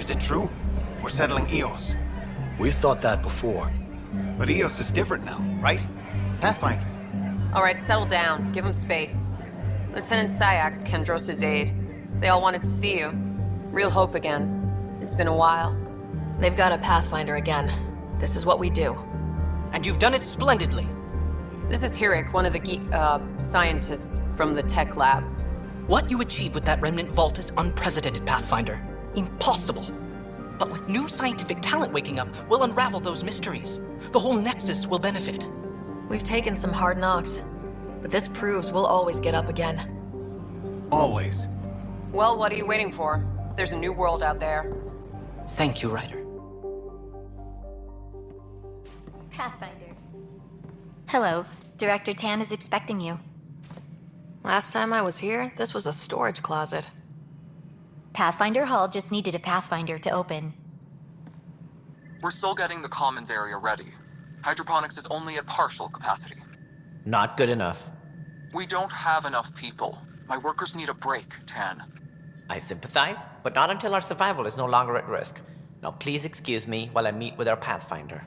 Is it true? We're settling Eos. We've thought that before. But Eos is different now, right? Pathfinder. All right, settle down. Give him space. Lieutenant Syax, Kendros' aide. They all wanted to see you. Real hope again. It's been a while. They've got a Pathfinder again. This is what we do. And you've done it splendidly. This is Hirik, one of the scientists from the tech lab. What you achieved with that Remnant vault is unprecedented, Pathfinder. Impossible. But with new scientific talent waking up, we'll unravel those mysteries. The whole Nexus will benefit. We've taken some hard knocks, but this proves we'll always get up again. Always. Well, what are you waiting for? There's a new world out there. Thank you, Ryder. Pathfinder. Hello. Director Tan is expecting you. Last time I was here, this was a storage closet. Pathfinder Hall just needed a Pathfinder to open. We're still getting the commons area ready. Hydroponics is only at partial capacity. Not good enough. We don't have enough people. My workers need a break, Tan. I sympathize, but not until our survival is no longer at risk. Now please excuse me while I meet with our Pathfinder.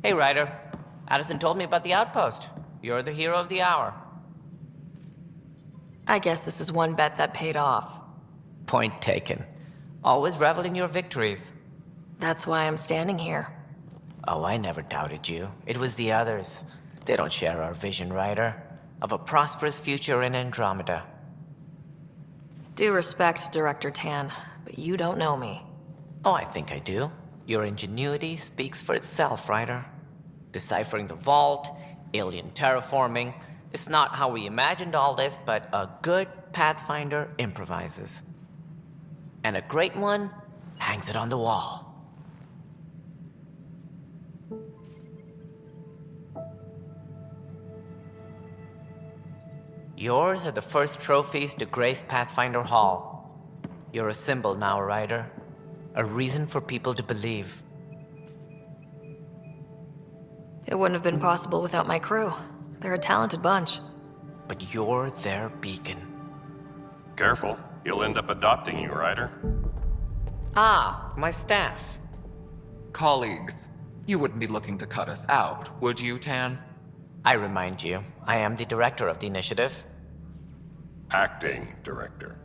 Hey, Ryder. Addison told me about the outpost. You're the hero of the hour. I guess this is one bet that paid off. Point taken. Always revel in your victories. That's why I'm standing here. Oh, I never doubted you. It was the others. They don't share our vision, Ryder, of a prosperous future in Andromeda. Due respect, Director Tan, but you don't know me. Oh, I think I do. Your ingenuity speaks for itself, Ryder. Deciphering the vault, alien terraforming. It's not how we imagined all this, but a good Pathfinder improvises. And a great one hangs it on the wall. Yours are the first trophies to grace Pathfinder Hall. You're a symbol now, Ryder. A reason for people to believe. It wouldn't have been possible without my crew. They're a talented bunch. But you're their beacon. Careful, he'll end up adopting you, Ryder. Ah, my staff. Colleagues, you wouldn't be looking to cut us out, would you, Tan? I remind you, I am the director of the initiative. Acting director.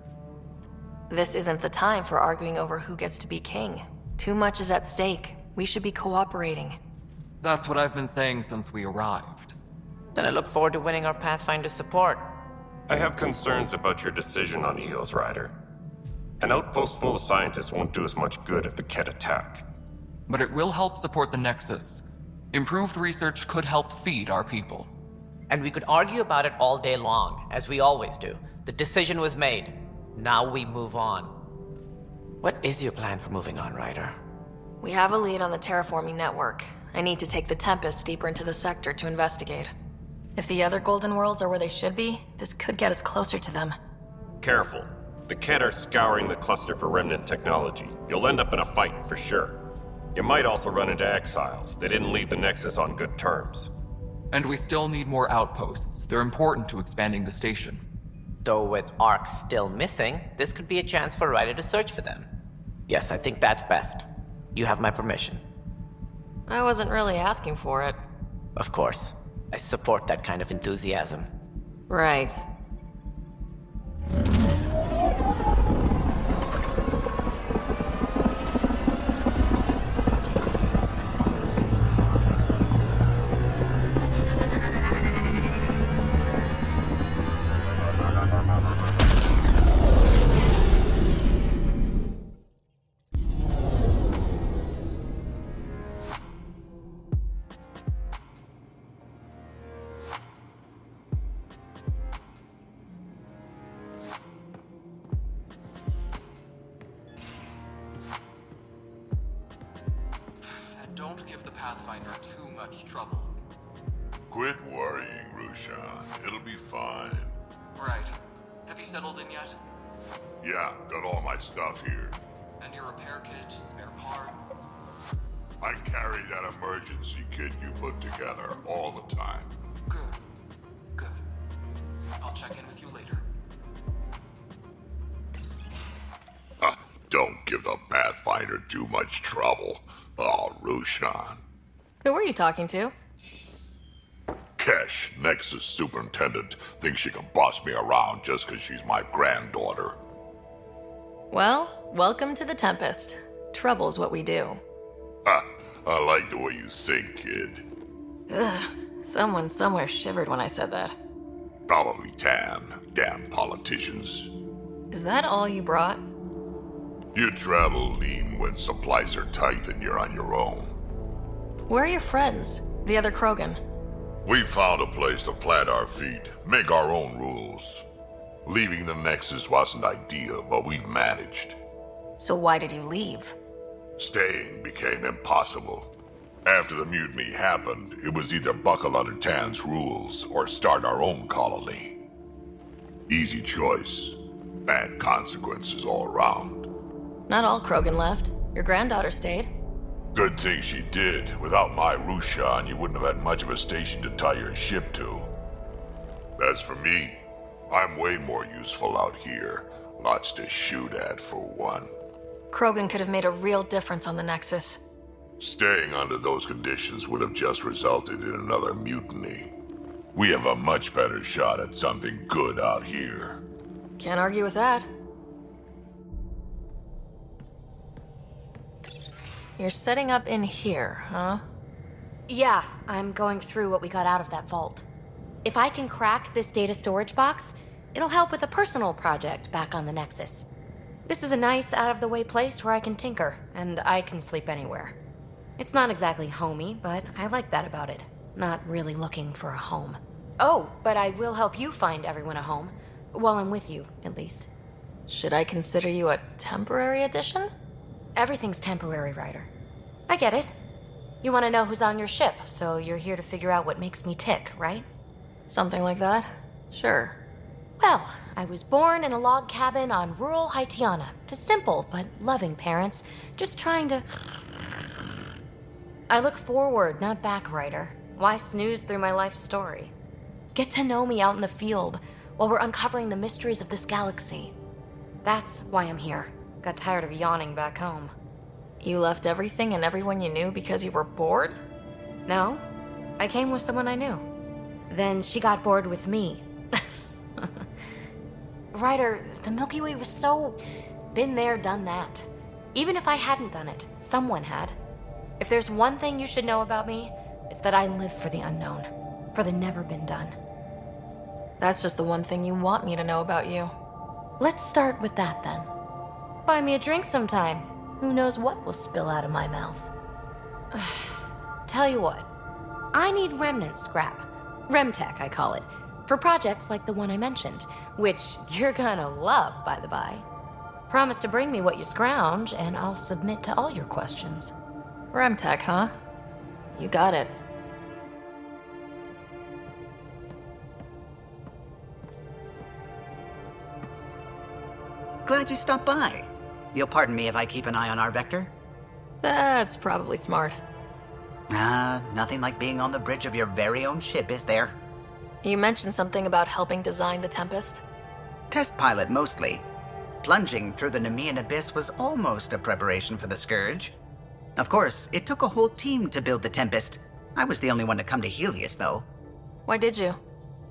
This isn't the time for arguing over who gets to be king. Too much is at stake. We should be cooperating. That's what I've been saying since we arrived. Then I look forward to winning our Pathfinder's support. I have concerns about your decision on Eos, Ryder. An outpost full of scientists won't do us much good if the Ket attack. But it will help support the Nexus. Improved research could help feed our people. And we could argue about it all day long, as we always do. The decision was made. Now we move on. What is your plan for moving on, Ryder? We have a lead on the terraforming network. I need to take the Tempest deeper into the sector to investigate. If the other Golden Worlds are where they should be, this could get us closer to them. Careful. The Ket are scouring the cluster for Remnant technology. You'll end up in a fight, for sure. You might also run into exiles. They didn't leave the Nexus on good terms. And we still need more outposts. They're important to expanding the station. Though with Ark still missing, this could be a chance for Ryder to search for them. Yes, I think that's best. You have my permission. I wasn't really asking for it. Of course. I support that kind of enthusiasm. Right. Don't give the Pathfinder too much trouble. Quit worrying, Rushan. It'll be fine. Right. Have you settled in yet? Yeah, got all my stuff here. And your repair kit, spare parts? I carry that emergency kit you put together all the time. Good. Good. I'll check in with you later. Don't give the Pathfinder too much trouble. Oh, Rushan. Who were you talking to? Kesh, Nexus superintendent, thinks she can boss me around just because she's my granddaughter. Well, welcome to the Tempest. Trouble's what we do. Ha! I like the way you think, kid. Ugh, someone somewhere shivered when I said that. Probably Tan. Damn politicians. Is that all you brought? You travel lean when supplies are tight and you're on your own. Where are your friends? The other Krogan? We found a place to plant our feet, make our own rules. Leaving the Nexus wasn't ideal, but we've managed. So why did you leave? Staying became impossible. After the mutiny happened, it was either buckle under Tan's rules or start our own colony. Easy choice. Bad consequences all around. Not all Krogan left. Your granddaughter stayed. Good thing she did. Without my Rushan, you wouldn't have had much of a station to tie your ship to. As for me, I'm way more useful out here. Lots to shoot at, for one. Krogan could have made a real difference on the Nexus. Staying under those conditions would have just resulted in another mutiny. We have a much better shot at something good out here. Can't argue with that. You're setting up in here, huh? Yeah, I'm going through what we got out of that vault. If I can crack this data storage box, it'll help with a personal project back on the Nexus. This is a nice, out-of-the-way place where I can tinker, and I can sleep anywhere. It's not exactly homey, but I like that about it. Not really looking for a home. Oh, but I will help you find everyone a home. While I'm with you, at least. Should I consider you a temporary addition? Everything's temporary, Ryder. I get it. You want to know who's on your ship, so you're here to figure out what makes me tick, right? Something like that? Sure. Well, I was born in a log cabin on rural Haitiana to simple but loving parents, just trying to... I look forward, not back, Ryder. Why snooze through my life story? Get to know me out in the field while we're uncovering the mysteries of this galaxy. That's why I'm here. Got tired of yawning back home. You left everything and everyone you knew because you were bored? No, I came with someone I knew. Then she got bored with me. Ryder, the Milky Way was so... been there, done that. Even if I hadn't done it, someone had. If there's one thing you should know about me, it's that I live for the unknown. For the never been done. That's just the one thing you want me to know about you. Let's start with that then. Buy me a drink sometime. Who knows what will spill out of my mouth. Tell you what, I need Remnant scrap. Remtech, I call it. For projects like the one I mentioned, which you're gonna love, by the by. Promise to bring me what you scrounge, and I'll submit to all your questions. Remtech, huh? You got it. Glad you stopped by. You'll pardon me if I keep an eye on our vector? That's probably smart. Nothing like being on the bridge of your very own ship, is there? You mentioned something about helping design the Tempest? Test pilot, mostly. Plunging through the Nemean abyss was almost a preparation for the Scourge. Of course, it took a whole team to build the Tempest. I was the only one to come to Helios, though. Why did you?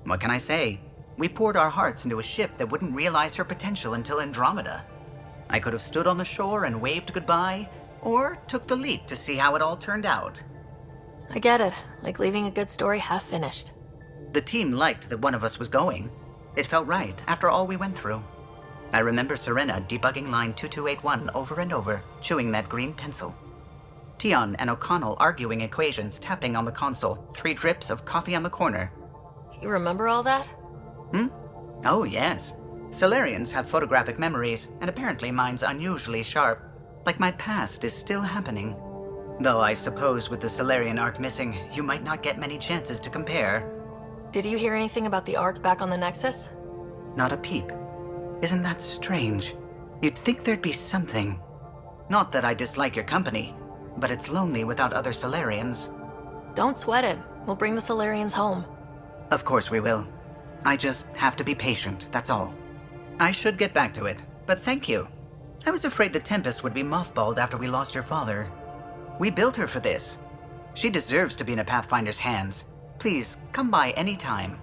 What can I say? We poured our hearts into a ship that wouldn't realize her potential until Andromeda. I could have stood on the shore and waved goodbye, or took the leap to see how it all turned out. I get it, like leaving a good story half finished. The team liked that one of us was going. It felt right after all we went through. I remember Serena debugging line 2281 over and over, chewing that green pencil. Tion and O'Connell arguing equations, tapping on the console, 3 drips of coffee on the corner. You remember all that? Oh, yes. Solarians have photographic memories, and apparently mine's unusually sharp. Like my past is still happening. Though I suppose with the Solarian arc missing, you might not get many chances to compare. Did you hear anything about the Ark back on the Nexus? Not a peep. Isn't that strange? You'd think there'd be something. Not that I dislike your company, but it's lonely without other Solarians. Don't sweat it. We'll bring the Solarians home. Of course we will. I just have to be patient, that's all. I should get back to it, but thank you. I was afraid the Tempest would be mothballed after we lost your father. We built her for this. She deserves to be in a Pathfinder's hands. Please, come by any time.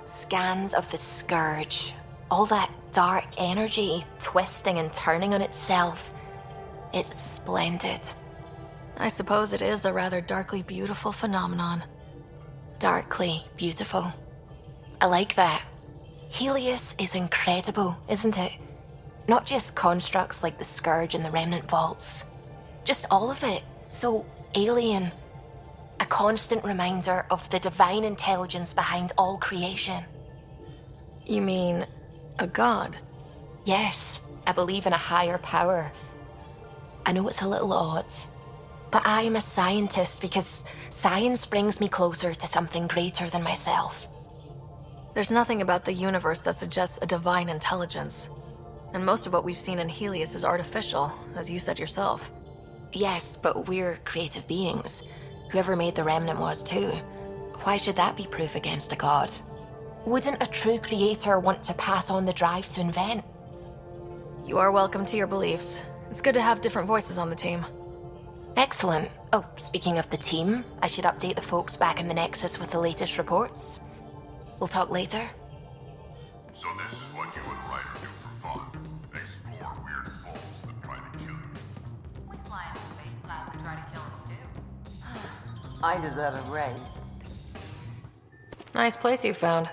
Scans of the Scourge. All that dark energy twisting and turning on itself. It's splendid. I suppose it is a rather darkly beautiful phenomenon. Darkly beautiful. I like that. Helios is incredible, isn't it? Not just constructs like the Scourge and the Remnant vaults. Just all of it. So alien. A constant reminder of the divine intelligence behind all creation. You mean a god? Yes, I believe in a higher power. I know it's a little odd, but I am a scientist because science brings me closer to something greater than myself. There's nothing about the universe that suggests a divine intelligence. And most of what we've seen in Helios is artificial, as you said yourself. Yes, but we're creative beings. Whoever made the Remnant was too. Why should that be proof against a god? Wouldn't a true creator want to pass on the drive to invent? You are welcome to your beliefs. It's good to have different voices on the team. Excellent. Oh, speaking of the team, I should update the folks back in the Nexus with the latest reports. We'll talk later. So this is what you and Ryder do for fun. Explore weird vaults that try to kill you. We fly in space flat that try to kill us too. I deserve a raise. Nice place you found.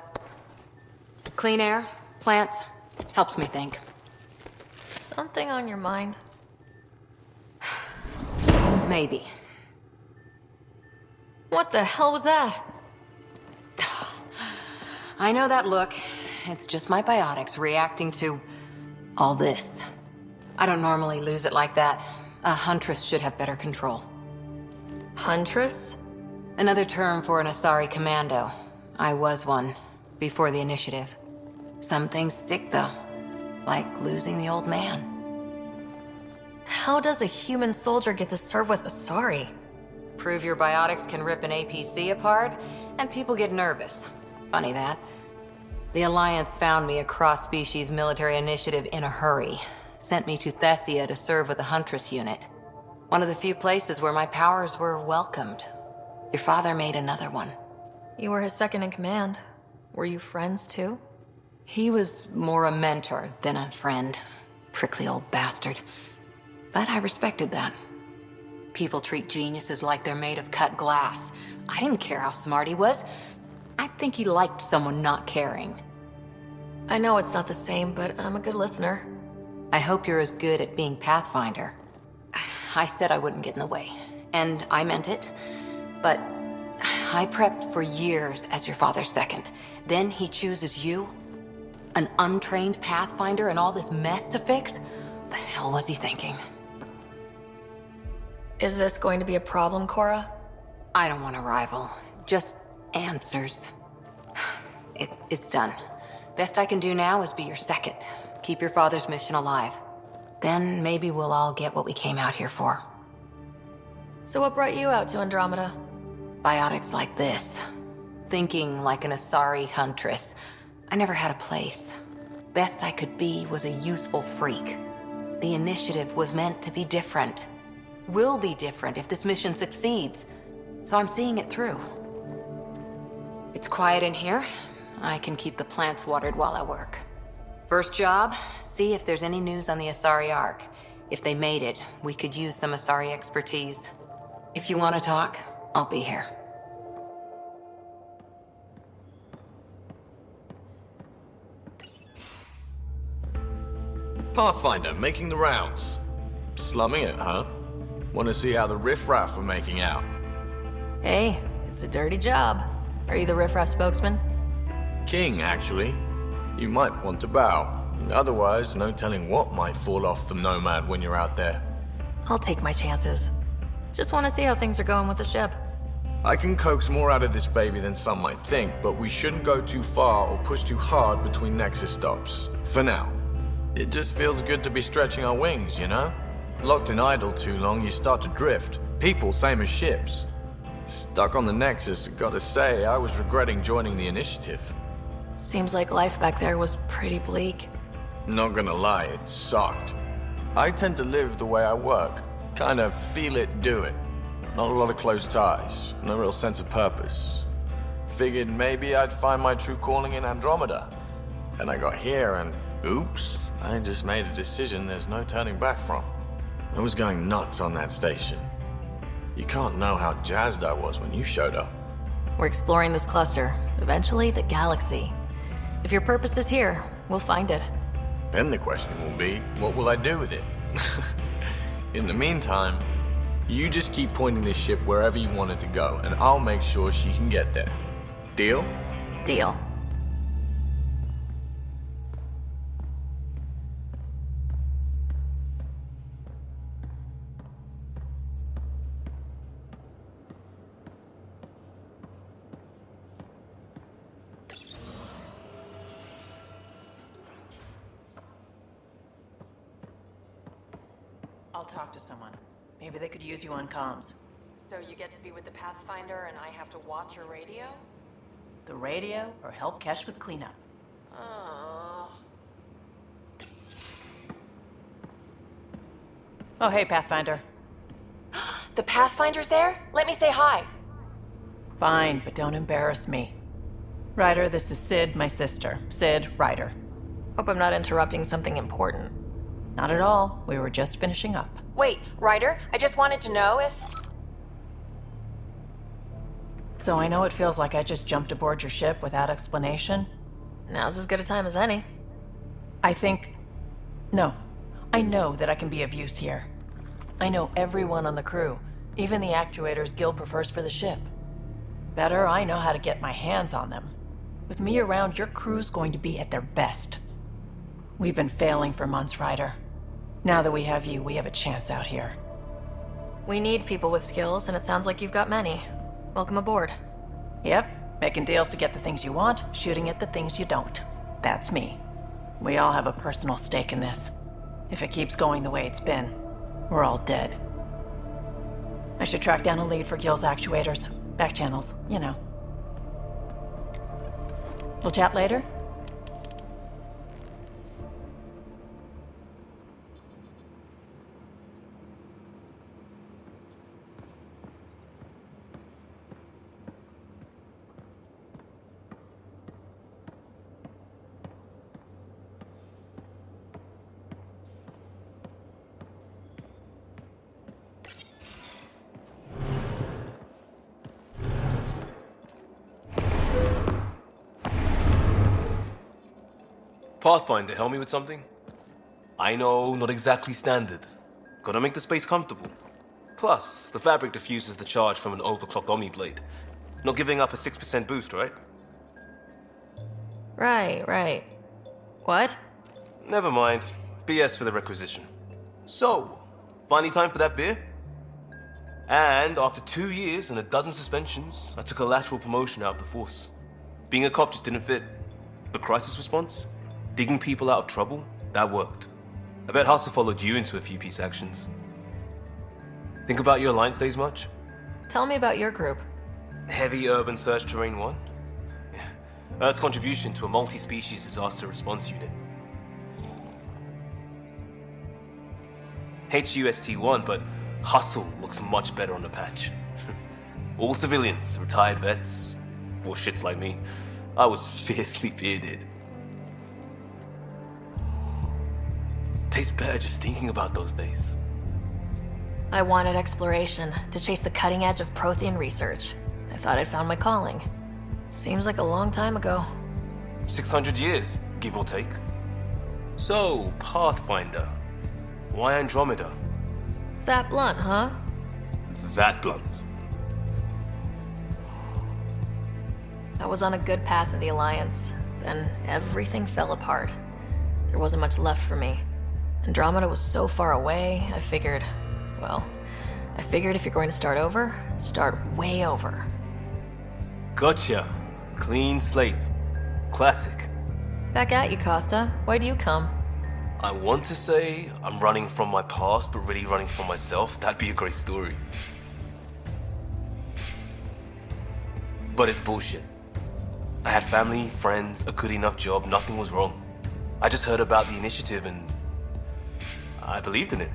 Clean air, plants, helps me think. Something on your mind? Maybe. What the hell was that? I know that look. It's just my biotics reacting to all this. I don't normally lose it like that. A huntress should have better control. Huntress? Another term for an Asari commando. I was one, before the initiative. Some things stick though, like losing the old man. How does a human soldier get to serve with Asari? Prove your biotics can rip an APC apart, and people get nervous. Funny that. The Alliance found me a cross-species military initiative in a hurry. Sent me to Thessia to serve with the Huntress unit. One of the few places where my powers were welcomed. Your father made another one. You were his second in command. Were you friends too? He was more a mentor than a friend. Prickly old bastard. But I respected that. People treat geniuses like they're made of cut glass. I didn't care how smart he was. I think he liked someone not caring. I know it's not the same, but I'm a good listener. I hope you're as good at being Pathfinder. I said I wouldn't get in the way, and I meant it. But I prepped for years as your father's second. Then he chooses you? An untrained Pathfinder and all this mess to fix? The hell was he thinking? Is this going to be a problem, Cora? I don't want a rival. Just answers. It's done. Best I can do now is be your second. Keep your father's mission alive. Then maybe we'll all get what we came out here for. So what brought you out to Andromeda? Biotics like this. Thinking like an Asari huntress. I never had a place. Best I could be was a useful freak. The initiative was meant to be different. Will be different if this mission succeeds. So I'm seeing it through. It's quiet in here. I can keep the plants watered while I work. First job, see if there's any news on the Asari Ark. If they made it, we could use some Asari expertise. If you want to talk, I'll be here. Pathfinder, making the rounds. Slumming it, huh? Want to see how the riffraff are making out? Hey, it's a dirty job. Are you the riffraff spokesman? King, actually. You might want to bow. Otherwise, no telling what might fall off the Nomad when you're out there. I'll take my chances. Just want to see how things are going with the ship. I can coax more out of this baby than some might think, but we shouldn't go too far or push too hard between Nexus stops. For now. It just feels good to be stretching our wings, you know? Locked in idle too long, you start to drift. People, same as ships. Stuck on the Nexus, gotta say, I was regretting joining the initiative. Seems like life back there was pretty bleak. Not gonna lie, it sucked. I tend to live the way I work. Kind of feel it, do it. Not a lot of close ties, no real sense of purpose. Figured maybe I'd find my true calling in Andromeda. Then I got here and oops, I just made a decision there's no turning back from. I was going nuts on that station. You can't know how jazzed I was when you showed up. We're exploring this cluster, eventually the galaxy. If your purpose is here, we'll find it. Then the question will be, what will I do with it? In the meantime, you just keep pointing this ship wherever you want it to go, and I'll make sure she can get there. Deal? Deal. I'll talk to someone. Maybe they could use you on comms. So you get to be with the Pathfinder and I have to watch your radio? The radio, or help Kesh with cleanup. Oh, hey, Pathfinder. The Pathfinder's there? Let me say hi. Fine, but don't embarrass me. Ryder, this is Sid, my sister. Sid, Ryder. Hope I'm not interrupting something important. Not at all. We were just finishing up. Wait, Ryder, I just wanted to know if... So I know it feels like I just jumped aboard your ship without explanation. Now's as good a time as any. No. I know that I can be of use here. I know everyone on the crew, even the actuators Gil prefers for the ship. Better, I know how to get my hands on them. With me around, your crew's going to be at their best. We've been failing for months, Ryder. Now that we have you, we have a chance out here. We need people with skills, and it sounds like you've got many. Welcome aboard. Yep, making deals to get the things you want, shooting at the things you don't. That's me. We all have a personal stake in this. If it keeps going the way it's been, we're all dead. I should track down a lead for Gil's actuators. Back channels, you know. We'll chat later? Pathfinder, help me with something? I know, not exactly standard. Gotta make the space comfortable. Plus, the fabric diffuses the charge from an overclocked Omniblade. Not giving up a 6% boost, right? Right. What? Never mind. BS for the requisition. So, finally time for that beer? And after 2 years and a dozen suspensions, I took a lateral promotion out of the force. Being a cop just didn't fit. But crisis response? Digging people out of trouble? That worked. I bet Hustle followed you into a few peace actions. Think about your Alliance days much? Tell me about your group. Heavy Urban Search Terrain 1? Yeah. Earth's contribution to a multi-species disaster response unit. HUST-1, but Hustle looks much better on the patch. All civilians, retired vets, or shits like me. I was fiercely bearded. Tastes better just thinking about those days. I wanted exploration, to chase the cutting edge of Prothean research. I thought I'd found my calling. Seems like a long time ago. 600 years, give or take. So, Pathfinder. Why Andromeda? That blunt, huh? That blunt. I was on a good path in the Alliance. Then everything fell apart. There wasn't much left for me. Andromeda was so far away, I figured if you're going to start over, start way over. Gotcha. Clean slate. Classic. Back at you, Costa. Why do you come? I want to say I'm running from my past, but really running from myself. That'd be a great story. But it's bullshit. I had family, friends, a good enough job, nothing was wrong. I just heard about the initiative and I believed in it.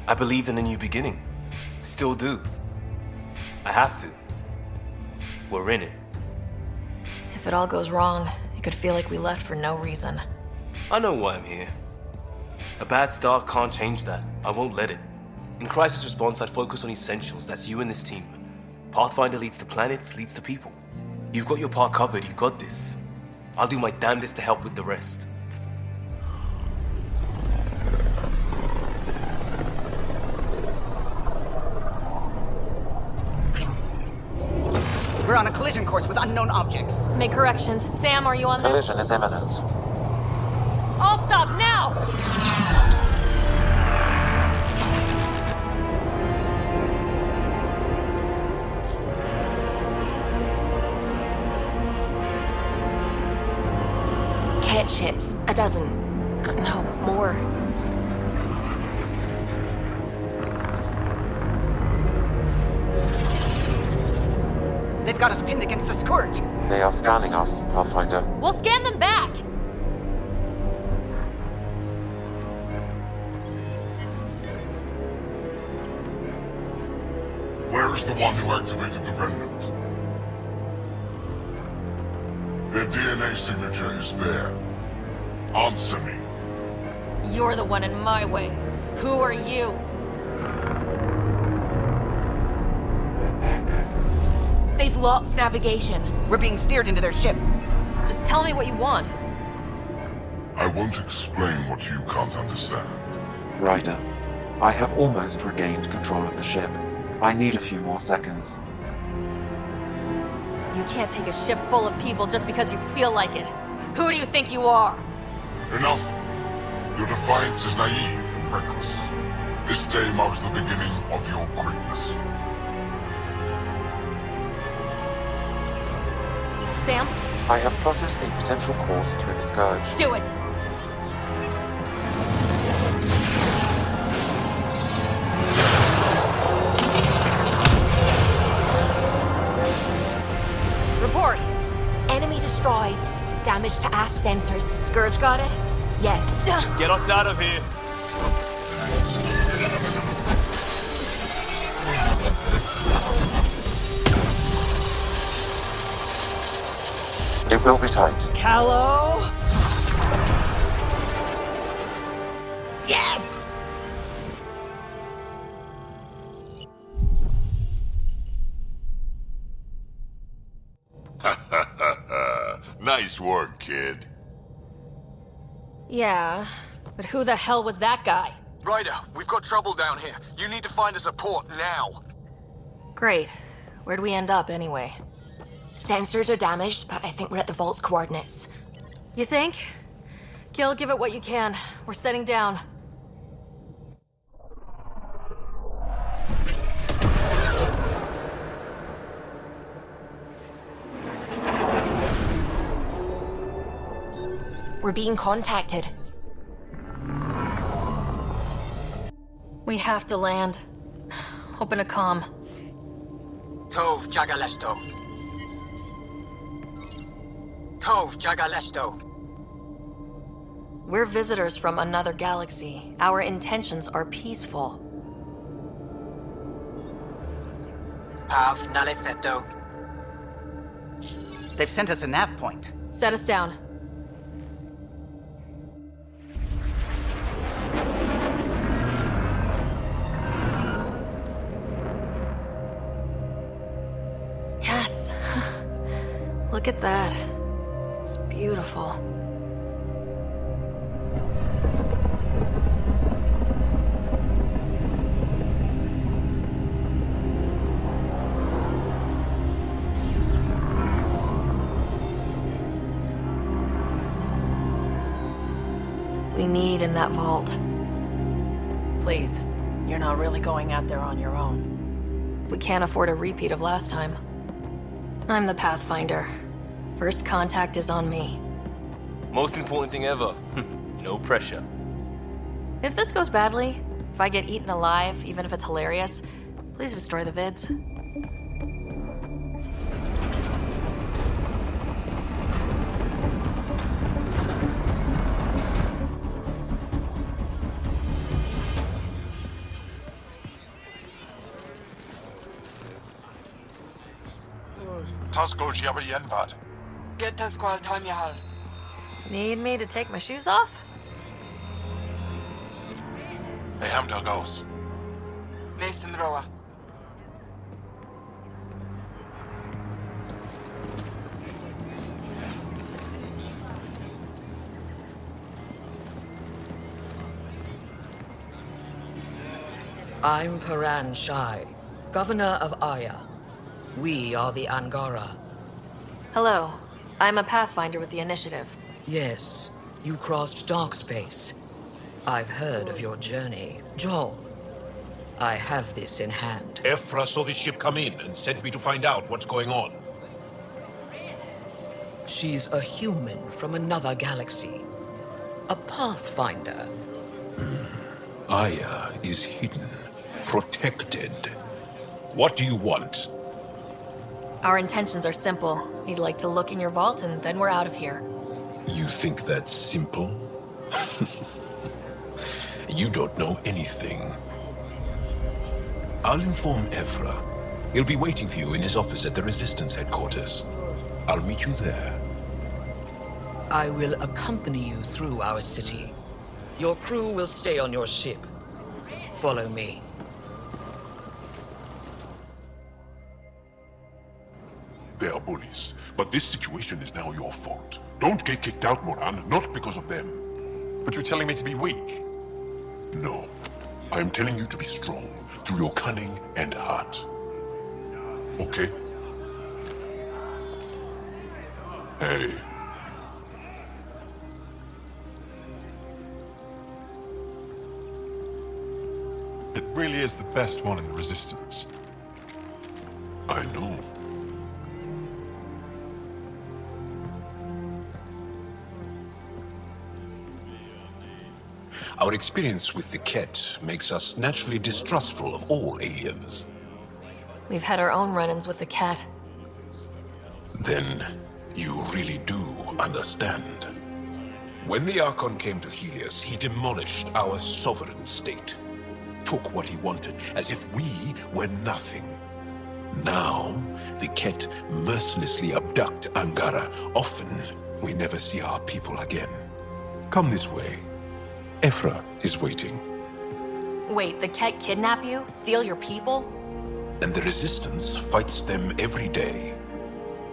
I believed in a new beginning. Still do. I have to. We're in it. If it all goes wrong, it could feel like we left for no reason. I know why I'm here. A bad start can't change that. I won't let it. In crisis response, I'd focus on essentials. That's you and this team. Pathfinder leads to planets, leads to people. You've got your part covered, you got this. I'll do my damnedest to help with the rest. We're on a collision course with unknown objects. Make corrections. Sam, are you on this? Collision is imminent. All stop now! Cat ships. A dozen. No, more. They've got us pinned against the Scourge. They are scanning us, Pathfinder. We'll scan them back! Where is the one who activated the Remnant? Their DNA signature is there. Answer me. You're the one in my way. Who are you? They've lost navigation. We're being steered into their ship. Just tell me what you want. I won't explain what you can't understand. Ryder, I have almost regained control of the ship. I need a few more seconds. You can't take a ship full of people just because you feel like it. Who do you think you are? Enough! Your defiance is naive and reckless. This day marks the beginning of your greatness. Sam? I have plotted a potential course through the Scourge. Do it! Report! Enemy destroyed. Damage to aft sensors. Scourge got it? Yes. Get us out of here! It will be tight. Callow? Yes! Nice work, kid. Yeah, but who the hell was that guy? Ryder, we've got trouble down here. You need to find us a port now. Great. Where'd we end up anyway? Sensors are damaged, but I think we're at the vault's coordinates. You think? Gil, give it what you can. We're setting down. We're being contacted. We have to land. Open a comm. Tov Jagalesto. Tov Jagalesto. We're visitors from another galaxy. Our intentions are peaceful. Pav Naleseto. They've sent us a nav point. Set us down. Yes. Look at that. It's beautiful. We need in that vault. Please, you're not really going out there on your own. We can't afford a repeat of last time. I'm the Pathfinder. First contact is on me. Most important thing ever. No pressure. If this goes badly, if I get eaten alive, even if it's hilarious, please destroy the vids. Tasko Jiabi Yenvad. Get the squall time yahal. Need me to take my shoes off? Hey, Hamdal goes. Nathan Roa. I'm Paran Shai, Governor of Aya. We are the Angara. Hello. I'm a Pathfinder with the Initiative. Yes, you crossed dark space. I've heard of your journey. Joel, I have this in hand. Ephra saw the ship come in and sent me to find out what's going on. She's a human from another galaxy. A Pathfinder. Aya is hidden, protected. What do you want? Our intentions are simple. We'd like to look in your vault and then we're out of here. You think that's simple? You don't know anything. I'll inform Ephra. He'll be waiting for you in his office at the Resistance headquarters. I'll meet you there. I will accompany you through our city. Your crew will stay on your ship. Follow me. They are bullies, but this situation is now your fault. Don't get kicked out, Moran, not because of them. But you're telling me to be weak? No. I am telling you to be strong, through your cunning and heart. Okay? Hey. It really is the best one in the Resistance. I know. Our experience with the Ket makes us naturally distrustful of all aliens. We've had our own run-ins with the cat. Then you really do understand. When the Archon came to Helios, he demolished our sovereign state. Took what he wanted, as if we were nothing. Now, the Ket mercilessly abduct Angara. Often, we never see our people again. Come this way. Ephra is waiting. Wait, the cat kidnap you? Steal your people? And the Resistance fights them every day.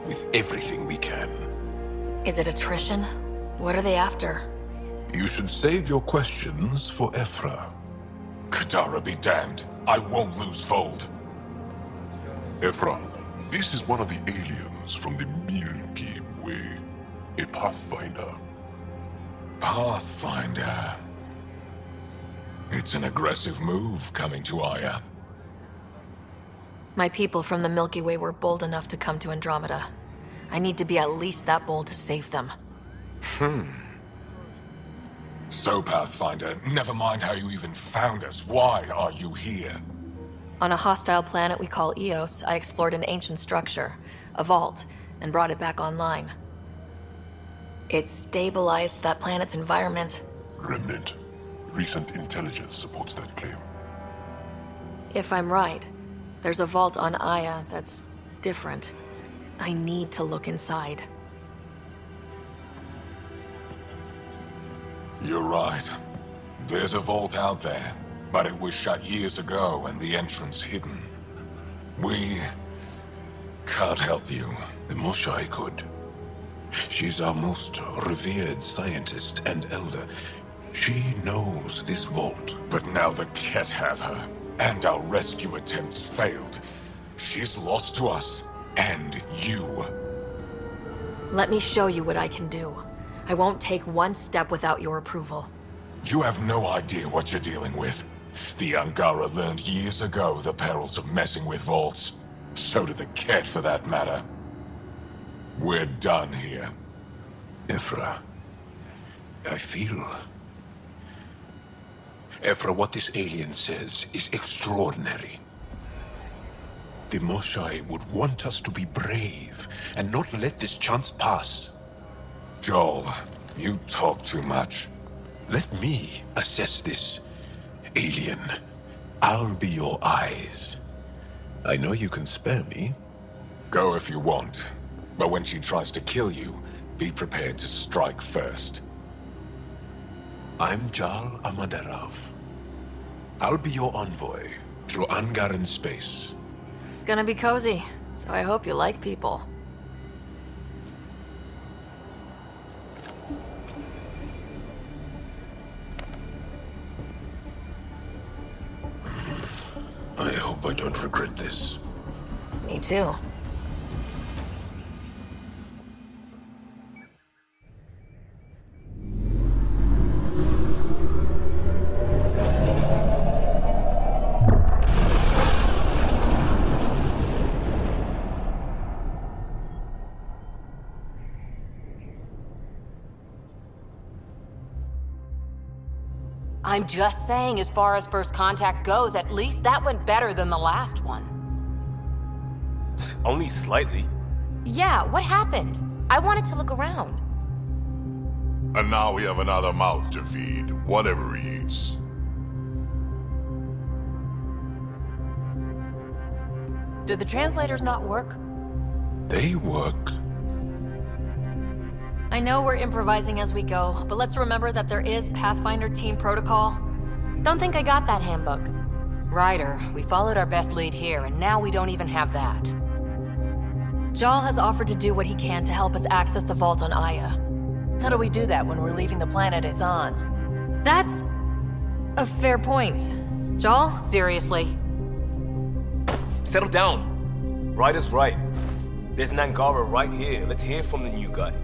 With everything we can. Is it attrition? What are they after? You should save your questions for Ephra. Kadara be damned. I won't lose Fold. Ephra, this is one of the aliens from the Milky Way. A Pathfinder. Pathfinder. It's an aggressive move coming to Aya. My people from the Milky Way were bold enough to come to Andromeda. I need to be at least that bold to save them. So, Pathfinder, never mind how you even found us. Why are you here? On a hostile planet we call Eos, I explored an ancient structure, a vault, and brought it back online. It stabilized that planet's environment. Remnant. Recent intelligence supports that claim. If I'm right, there's a vault on Aya that's different. I need to look inside. You're right. There's a vault out there, but it was shut years ago and the entrance hidden. We can't help you. The Moshai could. She's our most revered scientist and elder. She knows this vault. But now the Ket have her, and our rescue attempts failed. She's lost to us, and you. Let me show you what I can do. I won't take one step without your approval. You have no idea what you're dealing with. The Angara learned years ago the perils of messing with vaults. So did the Ket, for that matter. We're done here. Ephra, I feel... Ephra, what this alien says is extraordinary. The Moshai would want us to be brave and not let this chance pass. Joel, you talk too much. Let me assess this, alien. I'll be your eyes. I know you can spare me. Go if you want. But when she tries to kill you, be prepared to strike first. I'm Jal Amaderov. I'll be your envoy through Angaran space. It's gonna be cozy, so I hope you like people. I hope I don't regret this. Me too. I'm just saying, as far as first contact goes, at least that went better than the last one. Only slightly. Yeah, what happened? I wanted to look around. And now we have another mouth to feed, whatever he eats. Did the translators not work? They work. I know we're improvising as we go, but let's remember that there is Pathfinder Team protocol. Don't think I got that handbook. Ryder, we followed our best lead here, and now we don't even have that. Jal has offered to do what he can to help us access the vault on Aya. How do we do that when we're leaving the planet it's on? That's a fair point. Jal? Seriously? Settle down. Ryder's right. There's an Angara right here. Let's hear from the new guy.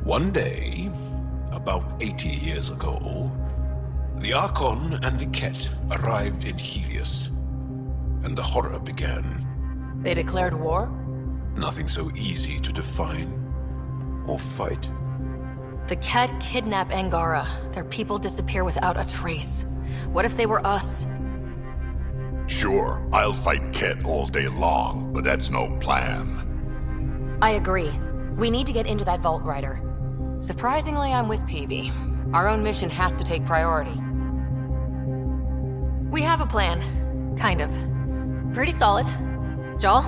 One day, about 80 years ago, the Archon and the Ket arrived in Helios, and the horror began. They declared war? Nothing so easy to define or fight. The Ket kidnap Angara. Their people disappear without a trace. What if they were us? Sure, I'll fight Ket all day long, but that's no plan. I agree. We need to get into that vault, Ryder. Surprisingly, I'm with PB. Our own mission has to take priority. We have a plan. Kind of. Pretty solid. Jal?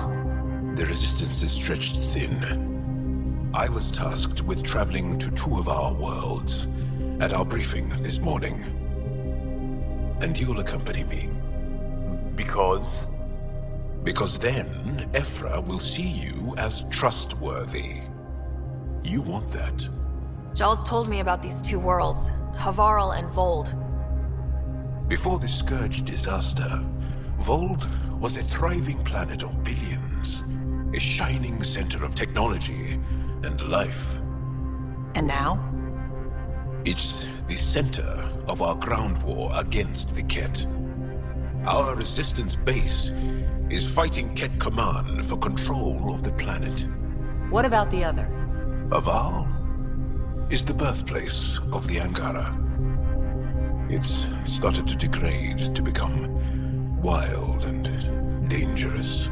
The resistance is stretched thin. I was tasked with traveling to two of our worlds at our briefing this morning. And you'll accompany me. Because? Because then, Ephra will see you as trustworthy. You want that. Jal's told me about these two worlds, Havarl and Vold. Before the Scourge disaster, Vold was a thriving planet of billions, a shining center of technology and life. And now? It's the center of our ground war against the Ket. Our resistance base is fighting Ket Command for control of the planet. What about the other? Havarl is the birthplace of the Angara. It's started to degrade, to become wild and dangerous.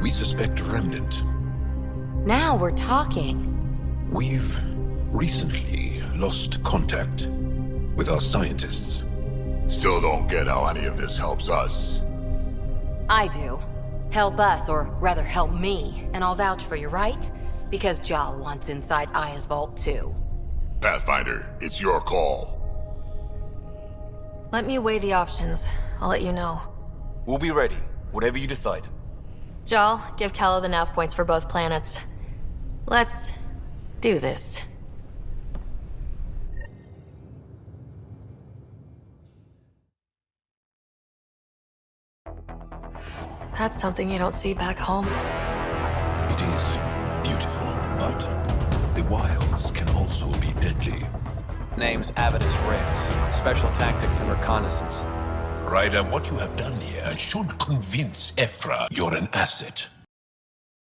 We suspect Remnant. Now we're talking. We've recently lost contact with our scientists. Still don't get how any of this helps us. I do. Help us, or rather help me, and I'll vouch for you, right? Because Jal wants inside Aya's vault too. Pathfinder, it's your call. Let me weigh the options. I'll let you know. We'll be ready, whatever you decide. Jal, give Calla the nav points for both planets. Let's do this. That's something you don't see back home. It is beautiful, but the wilds can also be deadly. Name's Avidus Rex. Special tactics and reconnaissance. Ryder, what you have done here should convince Ephra you're an asset.